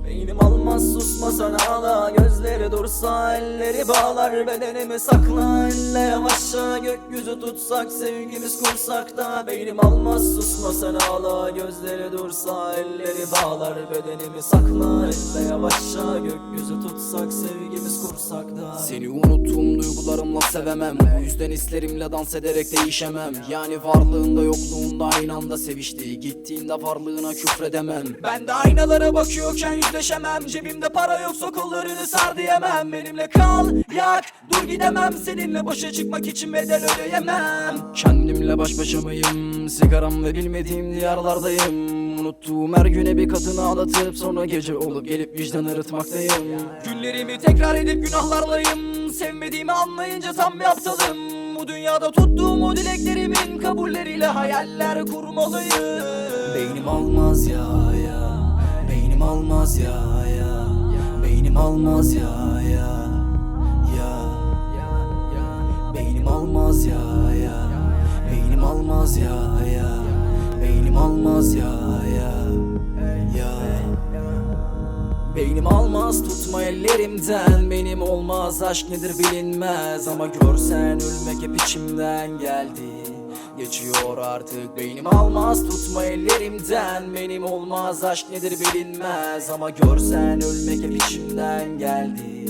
Beynim almaz susma sen ağla, gözleri dursa elleri bağlar, bedenimi sakla elle yavaşça, gökyüzü tutsak sevgimiz kursak da. Beynim almaz susma sen ağla, gözleri dursa elleri bağlar, bedenimi sakla elle yavaşça, gökyüzü tutsak sevgimiz kursak da. Seni unuttuğum duygularımla sevemem, o yüzden hislerimle dans ederek değişemem. Yani varlığında yokluğunda aynı anda sevişti, gittiğinde varlığına küfredemem. Ben de aynalara bakıyorken yüzleşemem, cebimde para yoksa kollarını sar diyemem. Benimle kal, yak, dur gidemem, seninle başa çıkmak için bedel ödeyemem. Kendimle baş başa mıyım, sigaram ve bilmediğim diyarlardayım. Unuttuğum her güne bir kadını ağlatıp sonra gece olup gelip vicdan arıtmaktayım. Günlerimi tekrar edip günahlarlayım, sevmediğimi anlayınca tam bir aptalım. Bu dünyada tuttuğum o dileklerimin kabulleriyle hayaller kurmalıyım. Beynim almaz ya, beynim almaz ya, beynim almaz ya, beynim almaz ya, beynim almaz ya, beynim almaz ya. Beynim almaz tutma ellerimden, benim olmaz aşk nedir bilinmez. Ama görsen ölmek hep içimden geldi, geçiyor artık. Beynim almaz tutma ellerimden, benim olmaz aşk nedir bilinmez. Ama görsen ölmek hep içimden geldi,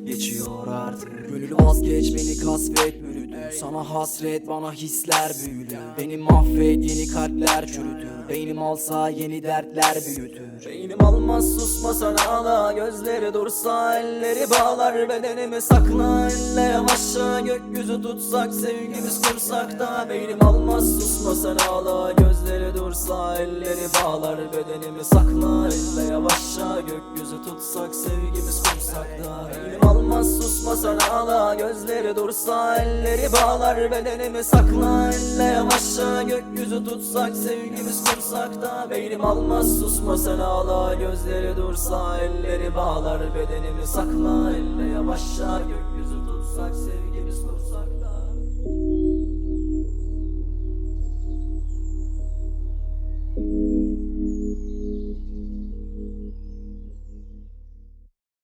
geçiyor artık. Gönül vazgeç beni kasvet bürüdü, sana hasret bana hisler büyülü. Beni mahvet yeni kalpler çürüdü, beynim alsa yeni dertler büyüdü. Beynim almaz susma sen ağla, gözleri dursa elleri bağlar, bedenimi sakla elle yavaşça, gökyüzü tutsak sevgimiz kursak da. Beynim almaz susma sen ağla, gözleri dursa elleri bağlar, bedenimi sakla elle yavaşça, gökyüzü tutsak sevgimiz kursak da. Beynim almaz susma sen ağla, gözleri dursa elleri bağlar, bedenimi sakla elle yavaşça, gökyüzü tutsak sevgimiz kursak da. Beynim almaz susma sen ağla, gözleri dursa elleri bağlar, bedenimi sakla elle yavaşça, gökyüzü tutsak sevgimiz kursak da.